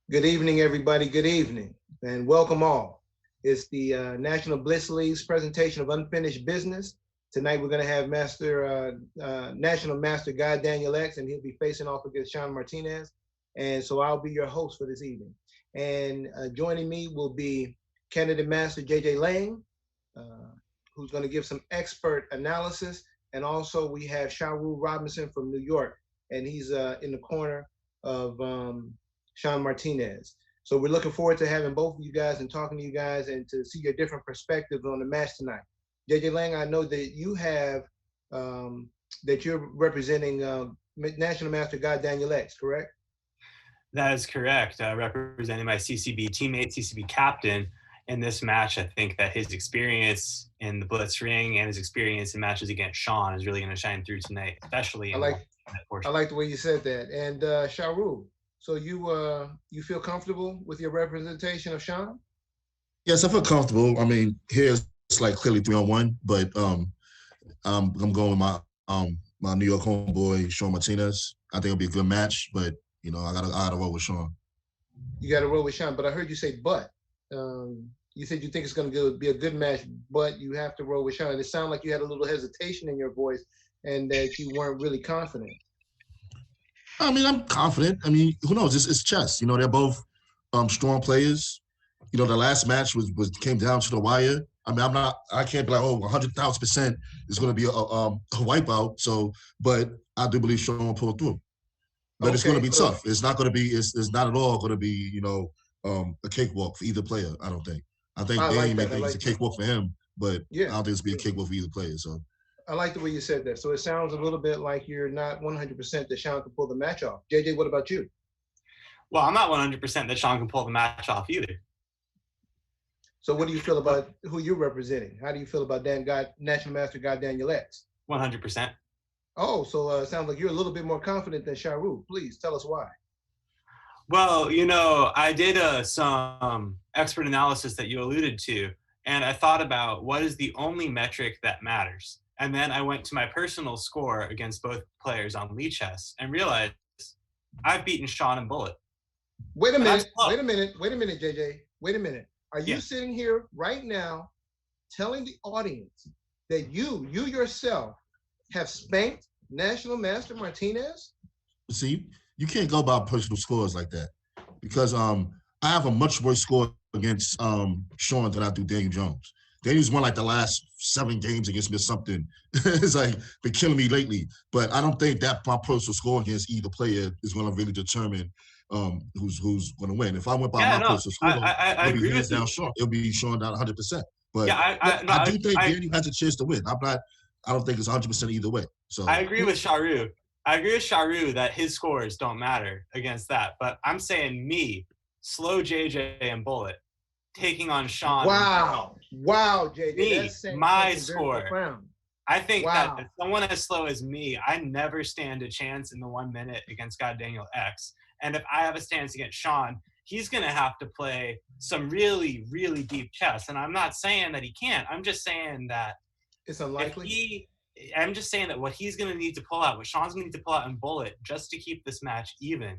Good evening, everybody. Good evening, and welcome all. It's the National Blitz League's presentation of unfinished business. Tonight, we're going to have National Master GodDanielX, and he'll be facing off against Shawn Martinez. And so I'll be your host for this evening. And joining me will be Candidate Master JJ Lang, who's going to give some expert analysis. And also, we have Shawn Robinson from New York, and he's in the corner of Shawn Martinez. So we're looking forward to having both of you guys and talking to you guys and to see your different perspectives on the match tonight. JJ Lang, I know that you have, that you're representing National Master GodDanielX, correct? That is correct. Representing my CCB teammate, CCB captain in this match. I think that his experience in the Blitz ring and his experience in matches against Shawn is really going to shine through tonight, especially in that portion. I like the way you said that. And Sharu, so you feel comfortable with your representation of Shawn? Yes, I feel comfortable. I mean, here it's like clearly 3-on-1, but I'm going with my New York homeboy Shawn Martinez. I think it'll be a good match, but you know, I gotta roll with Shawn. You got to roll with Shawn, but I heard you say but. You said you think it's going to be a good match, but you have to roll with Shawn. It sounded like you had a little hesitation in your voice and that you weren't really confident. I mean, I'm confident. I mean, who knows? It's chess. You know, they're both strong players. You know, the last match came down to the wire. I mean, I can't be like, 100,000% is going to be a wipeout. So, but I do believe Shawn will pull through. But it's going to be tough. It's not going to be. It's not at all going to be, you know, a cakewalk for either player. I don't think. I think Danny may think it's a cakewalk for him, but I don't think it's be a cakewalk for either player. So. I like the way you said that. So it sounds a little bit like you're not 100% that Shawn can pull the match off. JJ, what about you? Well, I'm not 100% that Shawn can pull the match off either. So what do you feel about who you're representing? How do you feel about National Master GodDanielX? 100%. Oh, so it sounds like you're a little bit more confident than Sharu. Please tell us why. Well, you know, I did some expert analysis that you alluded to, and I thought about what is the only metric that matters. And then I went to my personal score against both players on Lee Chess and realized I've beaten Shawn and Bullet. Wait a minute, JJ. Wait a minute. Are you sitting here right now telling the audience that you yourself have spanked National Master Martinez? See, you can't go by personal scores like that because I have a much worse score against Shawn than I do Daniel Jones. Daniel's won like the last 7 games against me or something. It's like been killing me lately. But I don't think that my personal score against either player is going to really determine who's going to win. If I went by my personal score, I it'll be hands down you. Shawn. It'll be Shawn down 100%. But I do think Daniel has a chance to win. I don't think it's 100% either way. So I agree with Sharu. I agree with Sharu that his scores don't matter against that. But I'm saying me, slow JJ and Bullet, taking on Shawn. Wow, JJ. Me, my score. I think that if someone as slow as me, I never stand a chance in the 1 minute against GodDanielX. And if I have a stance against Shawn, he's going to have to play some really, really deep chess. And I'm not saying that he can't. I'm just saying that it's unlikely. I'm just saying that what he's going to need to pull out, what Shawn's going to need to pull out in Bullet just to keep this match even,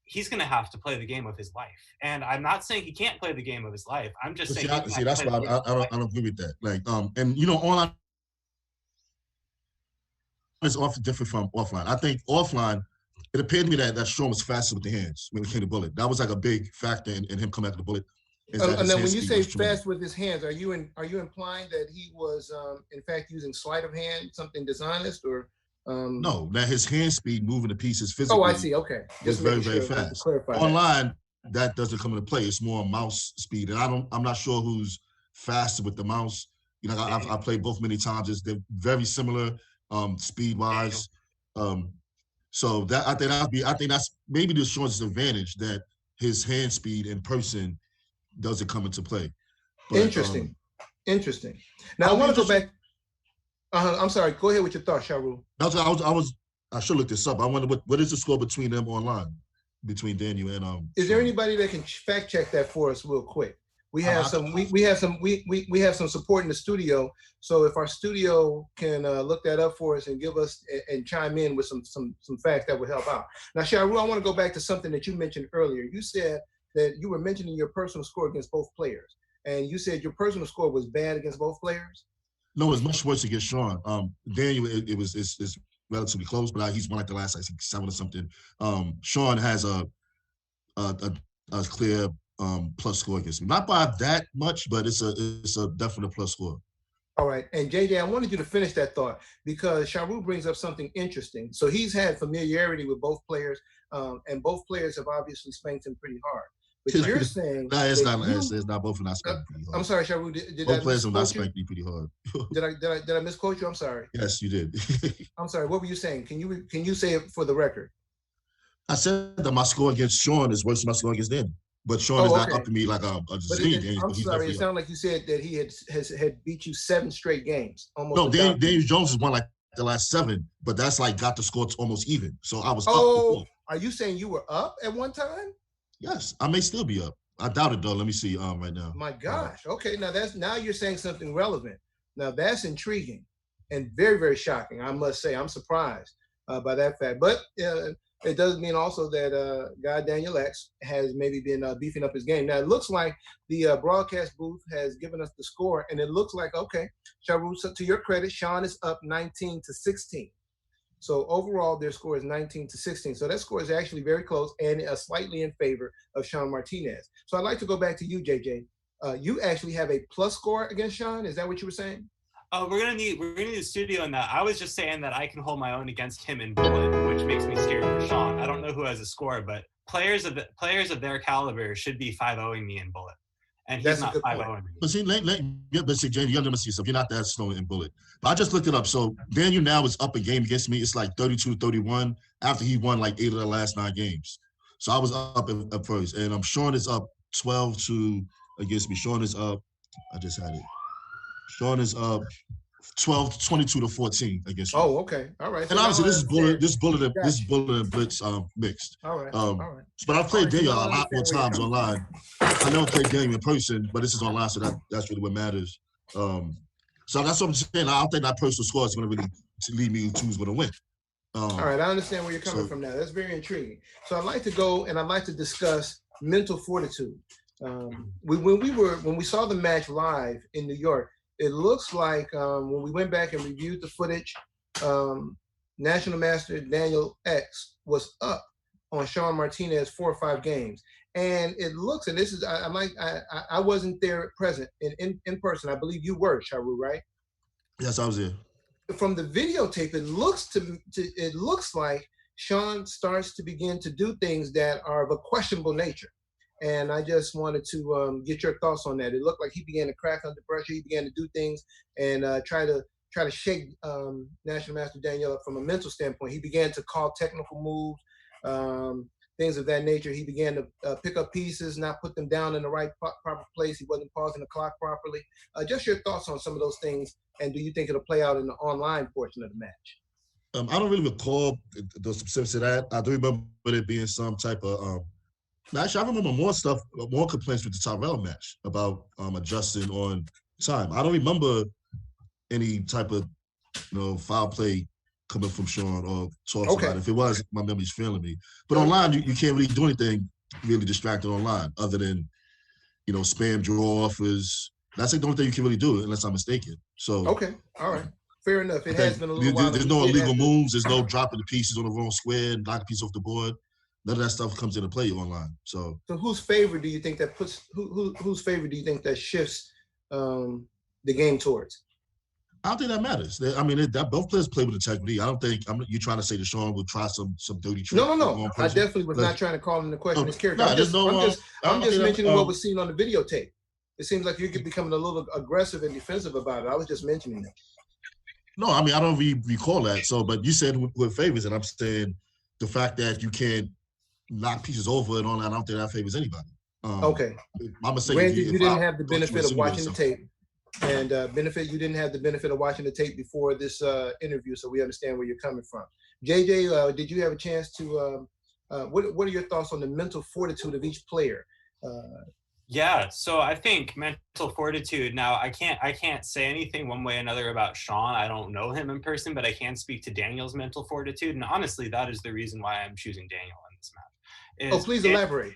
he's going to have to play the game of his life. And I'm not saying he can't play the game of his life. I'm just saying. See, that's why I don't agree with that. Like, and you know, online is often different from offline. I think offline, it appeared to me that Shawn was faster with the hands when it came to Bullet. That was like a big factor in him coming after the Bullet. And then when you say fast with his hands, are you implying that he was in fact using sleight of hand, something dishonest, or no, that his hand speed moving the pieces physically. Oh, I see. Okay, just very fast. Online, that doesn't come into play. It's more mouse speed, and I'm not sure who's faster with the mouse. You know, I played both many times. They're very similar speed wise. So that I think that's maybe the Shawn's advantage, that his hand speed in person doesn't come into play. But, Interesting. Now I want to go back. I'm sorry. Go ahead with your thoughts, Sharu. I should look this up. I wonder what is the score between them online, between Daniel and. Is there anybody that can fact check that for us real quick? We have we have some support in the studio. So if our studio can look that up for us and give us and chime in with some facts, that would help out. Now, Sharu, I want to go back to something that you mentioned earlier. You said that you were mentioning your personal score against both players, and you said your personal score was bad against both players. No, it's much worse against Shawn. Daniel, it's relatively close, but he's won like the last, I think, 7 or something. Shawn has a clear plus score against me. Not by that much, but it's a definite plus score. All right. And JJ, I wanted you to finish that thought because Sharu brings up something interesting. So he's had familiarity with both players, and both players have obviously spanked him pretty hard. But you're saying it's not both of them spanking pretty hard. I'm sorry, Sharu. Did both I players have not misquote you? spanked me pretty hard. Did I misquote you? I'm sorry. Yes, you did. I'm sorry. What were you saying? Can you say it for the record? I said that my score against Shawn is worse than my score against Daniel. But Shawn is not up to me like a zillion games. I'm sorry. It sounded like you said that he had beat you 7 straight games. Almost. No, Daniel Jones has won like the last 7, but that's like got the score almost even. So I was up before. Are you saying you were up at one time? Yes, I may still be up. I doubt it though. Let me see right now. My gosh. Okay, now you're saying something relevant. Now that's intriguing and very, very shocking. I must say, I'm surprised by that fact. But it does mean also that GodDanielX has maybe been beefing up his game. Now it looks like the broadcast booth has given us the score, and it looks like, okay, Sharu, to your credit, Shawn is up 19-16. So overall, their score is 19-16. So that score is actually very close and slightly in favor of Shawn Martinez. So I'd like to go back to you, JJ. You actually have a plus score against Shawn. Is that what you were saying? Oh, we're gonna need a studio in that. I was just saying that I can hold my own against him in bullet, which makes me scared for Shawn. I don't know who has a score, but players of their caliber should be 5-0ing me in bullet, and he's not 5-0ing me. But see, Jamie, you understand yourself. You're not that slow in bullet. But I just looked it up. So Daniel now is up a game against me. It's like 32-31 after he won like 8 of the last 9 games. So I was up at first, and Shawn is up 12-2 against me. Shawn is up. I just had it. Shawn is up 22-14 against me. Oh, okay. All right. And obviously this is bullet and blitz mixed. All right. All right. But I've played Daniel a lot more times online. I never played Daniel in person, but this is online, so that's really what matters. So that's what I'm saying. I don't think that personal score is going to really lead me to who's going to win. All right, I understand where you're coming from now. That's very intriguing. So I'd like to go and I'd like to discuss mental fortitude. When we saw the match live in New York, it looks like when we went back and reviewed the footage, National Master GodDanielX was up on Shawn Martinez 4 or 5 games. And it looks, and this is, I wasn't there present in person. I believe you were, Sharu, right? Yes, I was there. From the videotape, it looks like Shawn starts to begin to do things that are of a questionable nature. And I just wanted to get your thoughts on that. It looked like he began to crack under pressure. He began to do things and try to shake National Master Daniel up from a mental standpoint. He began to call technical moves, things of that nature. He began to pick up pieces, not put them down in the right proper place. He wasn't pausing the clock properly. Just your thoughts on some of those things, and do you think it'll play out in the online portion of the match? I don't really recall the specifics of that. I do remember it being some type of actually, I remember more complaints with the Tyrell match about adjusting on time. I don't remember any type of foul play coming from Shawn or talks about it. If it was, my memory's failing me. But online, you can't really do anything really distracted online other than spam draw offers. That's the only thing you can really do unless I'm mistaken. So okay, all right. Fair enough. It has been a little while. There's no illegal moves. There's no dropping the pieces on the wrong square, knocking pieces off the board. None of that stuff comes into play online. So whose favor do you think that whose favor do you think that shifts the game towards? I don't think that matters. That both players play with integrity. I don't think you're trying to say that Shawn will try some dirty trick. No. I definitely was not trying to call into question his character. I'm just mentioning what was seen on the videotape. It seems like you're becoming a little aggressive and defensive about it. I was just mentioning that. No, I don't recall that. So, but you said with favors, and I'm saying the fact that you can't knock pieces over and all that, I don't think that favors anybody. Okay. I'm saying granted, you didn't have the benefit of watching the tape, and you didn't have the benefit of watching the tape before this interview, so we understand where you're coming from. JJ, did you have a chance to? What are your thoughts on the mental fortitude of each player? Yeah, so I think mental fortitude. Now, I can't say anything one way or another about Shawn. I don't know him in person, but I can speak to Daniel's mental fortitude, and honestly, that is the reason why I'm choosing Daniel in this match. Oh, please elaborate.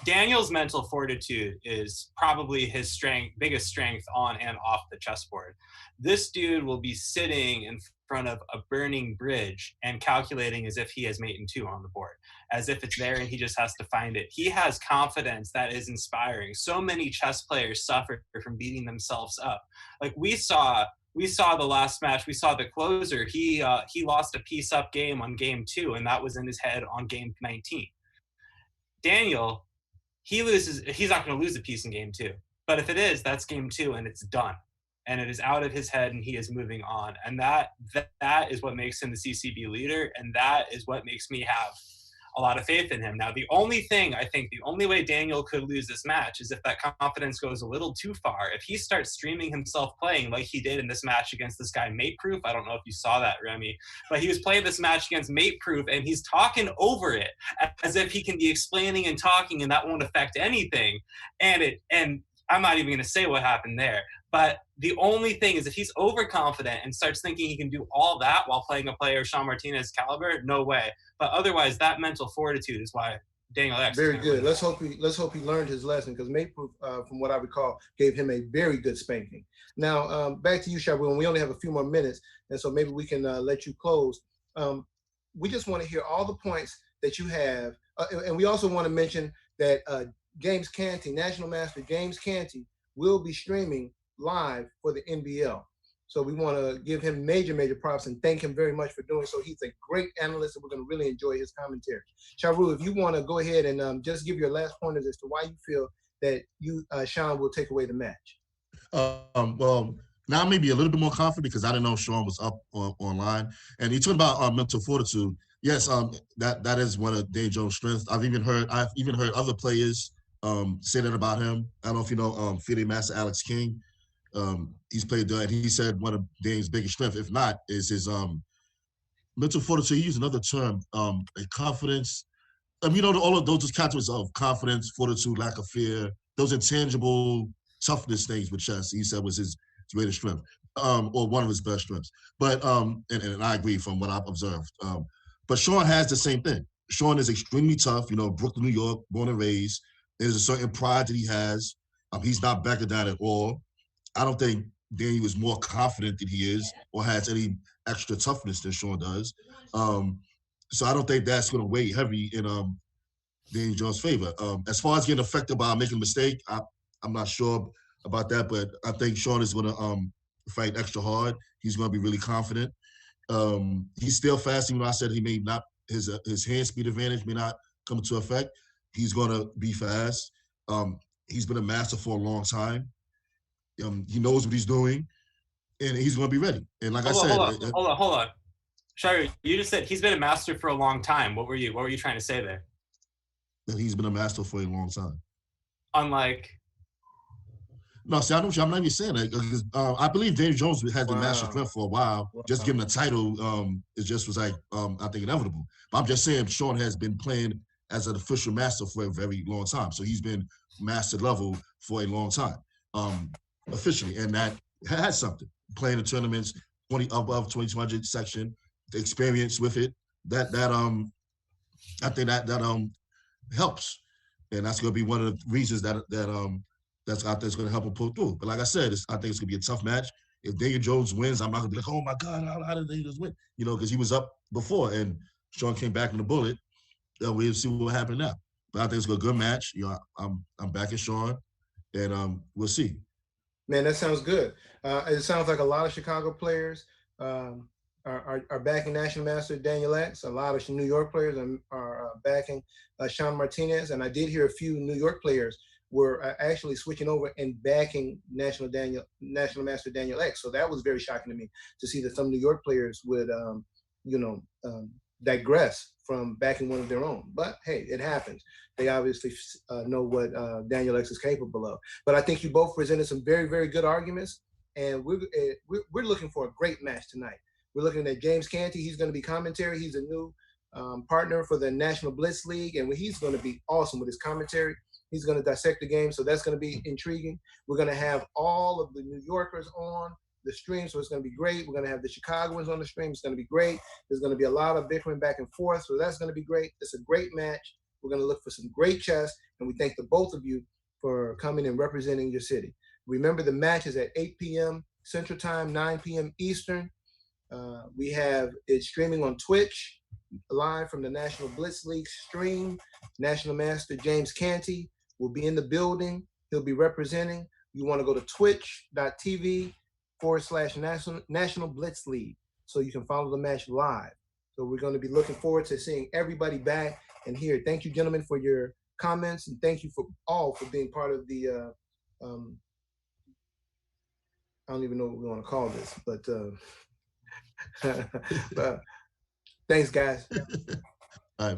Daniel's mental fortitude is probably his biggest strength on and off the chessboard. This dude will be sitting in front of a burning bridge and calculating as if he has mate and 2 on the board, as if it's there and he just has to find it. He has confidence that is inspiring. So many chess players suffer from beating themselves up. Like we saw the last match. We saw the closer. He lost a piece up game on game 2, and that was in his head on game 19. Daniel, he's not going to lose a piece in game 2. But if it is, that's game 2 and it's done. And it is out of his head and he is moving on. And that is what makes him the CCB leader. And that is what makes me have a lot of faith in him. Now, the only way Daniel could lose this match is if that confidence goes a little too far. If he starts streaming himself playing like he did in this match against this guy Mate Proof, I don't know if you saw that, Remy, but he was playing this match against Mate Proof and he's talking over it as if he can be explaining and talking and that won't affect anything. And I'm not even going to say what happened there. But the only thing is if he's overconfident and starts thinking he can do all that while playing a player Shawn Martinez caliber, no way. But otherwise, that mental fortitude is why DanielX. Very good. Let's hope he learned his lesson, because Mayproof, from what I recall, gave him a very good spanking. Now, back to you, Shawn. We only have a few more minutes, and so maybe we can let you close. We just want to hear all the points that you have, and we also want to mention that James Canty, National Master James Canty, will be streaming live for the NBL. So we want to give him major props and thank him very much for doing so. He's a great analyst, and we're going to really enjoy his commentary. Sharu, if you want to go ahead and just give your last pointers as to why you feel that Shawn will take away the match. Well, now maybe a little bit more confident because I didn't know Shawn was up online. And you talked about mental fortitude. Yes, that is one of Dave Jones' strengths. I've even heard other players say that about him. I don't know if you know FIDE Master Alex King. He's played there, and he said one of Dave's biggest strengths, if not, is his mental fortitude. He used another term, confidence. All of those categories of confidence, fortitude, lack of fear, those intangible toughness things with chess, he said was his greatest strength, or one of his best strengths. But and I agree from what I've observed. But Shawn has the same thing. Shawn is extremely tough. Brooklyn, New York, born and raised. There's a certain pride that he has. He's not backing down at all. I don't think Daniel is more confident than he is or has any extra toughness than Shawn does. So I don't think that's going to weigh heavy in Daniel Jones' favor. As far as getting affected by making a mistake, I'm not sure about that, but I think Shawn is going to fight extra hard. He's going to be really confident. He's still fast, even though I said he may not, his hand speed advantage may not come into effect. He's going to be fast. He's been a master for a long time. He knows what he's doing, and he's going to be ready. And like hold on. Shari, you just said he's been a master for a long time. What were you trying to say there? That he's been a master for a long time. Unlike. No, see, I'm not even saying that. I believe Dave Jones has been master strength for a while. Just giving the title, it just was like, I think, inevitable. But I'm just saying Shawn has been playing as an official master for a very long time. So he's been master level for a long time, officially. And that has something. Playing the tournaments, above 2200 section, the experience with it, that I think that helps. And that's going to be one of the reasons that's out there is going to help him pull through. But like I said, I think it's going to be a tough match. If Daniel Jones wins, I'm not going to be like, oh my God, how did Daniel Jones win? Because he was up before and Shawn came back in the bullet. We'll see what happened now. But I think it's a good match. I'm backing Shawn, and we'll see. Man, that sounds good. It sounds like a lot of Chicago players are backing National Master DanielX. A lot of New York players are backing Shawn Martinez, and I did hear a few New York players were actually switching over and backing National Master DanielX. So that was very shocking to me to see that some New York players would, digress from backing one of their own. But hey, it happens. They obviously know what DanielX is capable of. But I think you both presented some very, very good arguments, and we're looking for a great match tonight. We're looking at James Canty. He's going to be commentary. He's a new partner for the National Blitz League, and he's going to be awesome with his commentary. He's going to dissect the game, so that's going to be intriguing. We're going to have all of the New Yorkers on the stream, so it's going to be great. We're going to have the Chicagoans on the stream. It's going to be great. There's going to be a lot of bickering back and forth, so that's going to be great. It's a great match. We're going to look for some great chess, and we thank the both of you for coming and representing your city. Remember, the match is at 8 p.m. Central Time, 9 p.m. Eastern. We have it streaming on Twitch, live from the National Blitz League stream. National Master James Canty will be in the building. He'll be representing. You want to go to twitch.tv/National Blitz League so you can follow the match live. So we're going to be looking forward to seeing everybody back and here. Thank you, gentlemen, for your comments, and thank you for being part of the I don't even know what we want to call this, but thanks, guys. All right.